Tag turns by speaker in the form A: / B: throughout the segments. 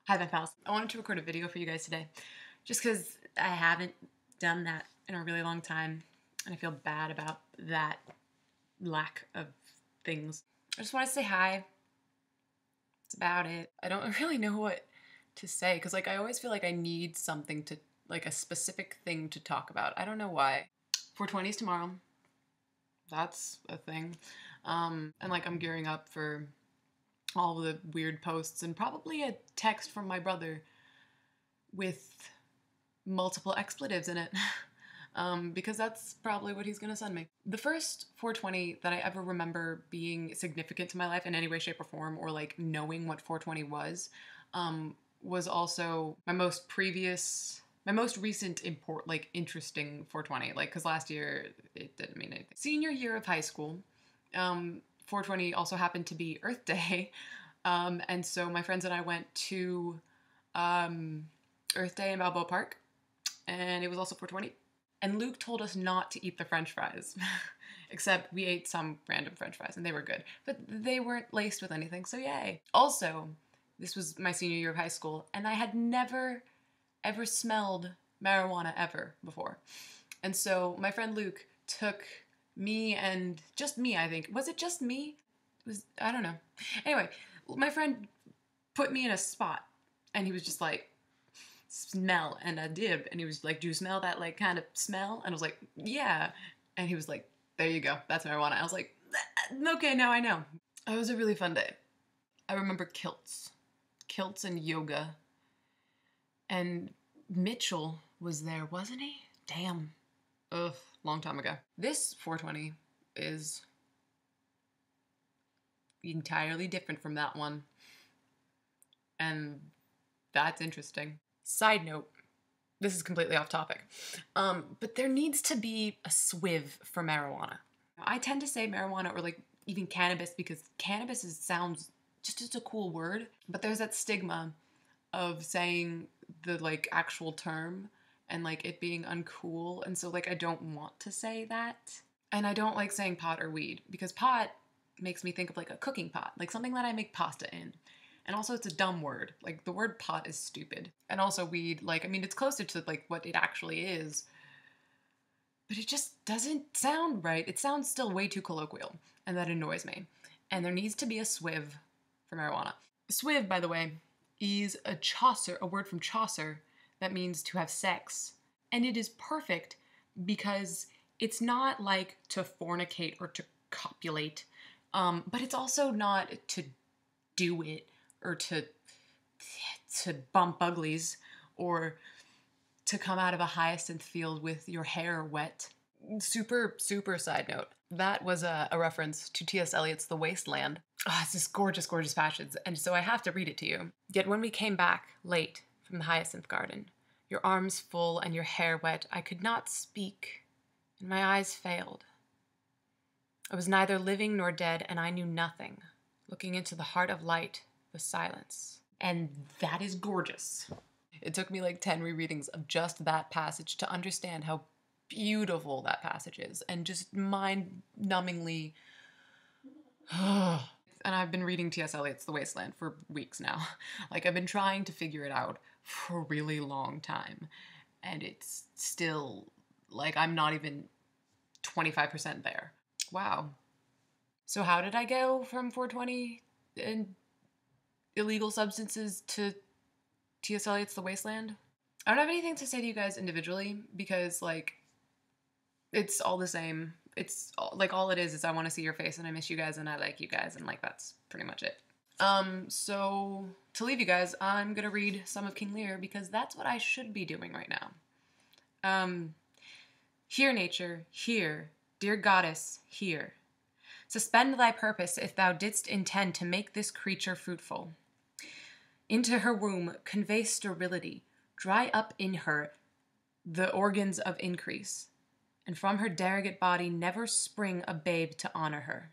A: Hi, my pals. I wanted to record a video for you guys today just because I haven't done that in a really long time and I feel bad about that lack of things. I just want to say hi. That's about it. I don't really know what to say because I always feel like I need something to, a specific thing to talk about. I don't know why. 420 is tomorrow. That's a thing. And I'm gearing up for all the weird posts and probably a text from my brother with multiple expletives in it because that's probably what he's gonna send me. The first 420 that I ever remember being significant to my life in any way, shape, or form, or knowing what 420 was also my most recent interesting 420, because last year it didn't mean anything. Senior year of high school, 420 also happened to be Earth Day, and so my friends and I went to Earth Day in Balboa Park, and it was also 420. And Luke told us not to eat the French fries, except we ate some random French fries, and they were good, but they weren't laced with anything, so yay. Also, this was my senior year of high school, and I had never, ever smelled marijuana ever before. And so my friend Luke took me and just me, I think. Was it just me? I don't know. Anyway, my friend put me in a spot and he was just like, smell. And I did. And he was like, do you smell that kind of smell? And I was like, yeah. And he was like, there you go. That's marijuana. I was like, okay, now I know. It was a really fun day. I remember kilts and yoga. And Mitchell was there, wasn't he? Damn. Ugh, long time ago. This 420 is entirely different from that one. And that's interesting. Side note, this is completely off topic, but there needs to be a swiv for marijuana. I tend to say marijuana or even cannabis because cannabis sounds just a cool word, but there's that stigma of saying the actual term and it being uncool, and so I don't want to say that. And I don't like saying pot or weed because pot makes me think of a cooking pot, something that I make pasta in. And also it's a dumb word. The word pot is stupid. And also weed, it's closer to what it actually is, but it just doesn't sound right. It sounds still way too colloquial, and that annoys me. And there needs to be a swiv for marijuana. Swiv, by the way, is a word from Chaucer that means to have sex. And it is perfect because it's not to fornicate or to copulate, but it's also not to do it or to bump uglies or to come out of a hyacinth field with your hair wet. Super, super side note. That was a reference to T.S. Eliot's The Wasteland. It's this gorgeous, gorgeous passage, and so I have to read it to you. Yet when we came back late from the hyacinth garden, your arms full and your hair wet, I could not speak, and my eyes failed. I was neither living nor dead, and I knew nothing. Looking into the heart of light was silence. And that is gorgeous. It took me 10 rereadings of just that passage to understand how beautiful that passage is, and just mind-numbingly... And I've been reading T.S. Eliot's The Wasteland for weeks now. I've been trying to figure it out for a really long time, and it's still, I'm not even 25% there. Wow. So how did I go from 420 and illegal substances to T.S. Eliot's The Wasteland? I don't have anything to say to you guys individually because, it's all the same. It's, all it is I want to see your face and I miss you guys and I like you guys and, that's pretty much it. So to leave you guys, I'm gonna read some of King Lear because that's what I should be doing right now. Hear, nature, hear, dear goddess, hear. Suspend thy purpose if thou didst intend to make this creature fruitful. Into her womb convey sterility, dry up in her the organs of increase, and from her derogate body never spring a babe to honor her.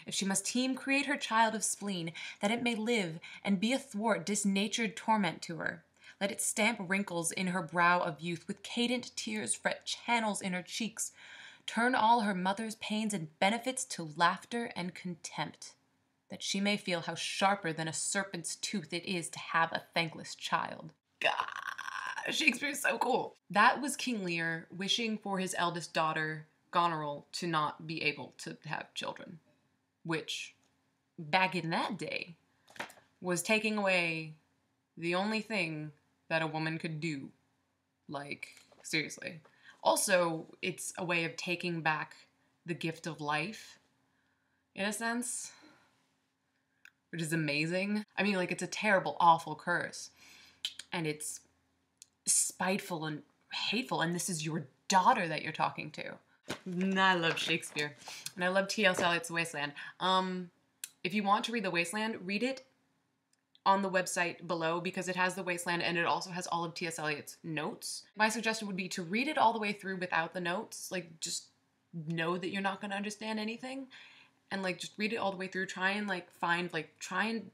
A: If she must teem, create her child of spleen, that it may live and be athwart disnatured torment to her. Let it stamp wrinkles in her brow of youth, with cadent tears fret channels in her cheeks, turn all her mother's pains and benefits to laughter and contempt. that she may feel how sharper than a serpent's tooth it is to have a thankless child. God, Shakespeare is so cool. That was King Lear wishing for his eldest daughter, Goneril, to not be able to have children, which, back in that day, was taking away the only thing that a woman could do. Like, seriously. Also, it's a way of taking back the gift of life, in a sense, which is amazing. I mean, like, it's a terrible, awful curse, and it's spiteful and hateful, and this is your daughter that you're talking to. I love Shakespeare, and I love T.S. Eliot's Wasteland. If you want to read The Wasteland, read it on the website below, because it has The Wasteland and it also has all of T.S. Eliot's notes. My suggestion would be to read it all the way through without the notes. Like, just know that you're not going to understand anything, and like just read it all the way through. Try and like try and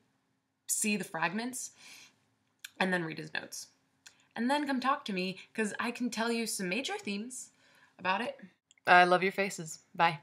A: see the fragments, and then read his notes. And then come talk to me, because I can tell you some major themes about it. I love your faces. Bye.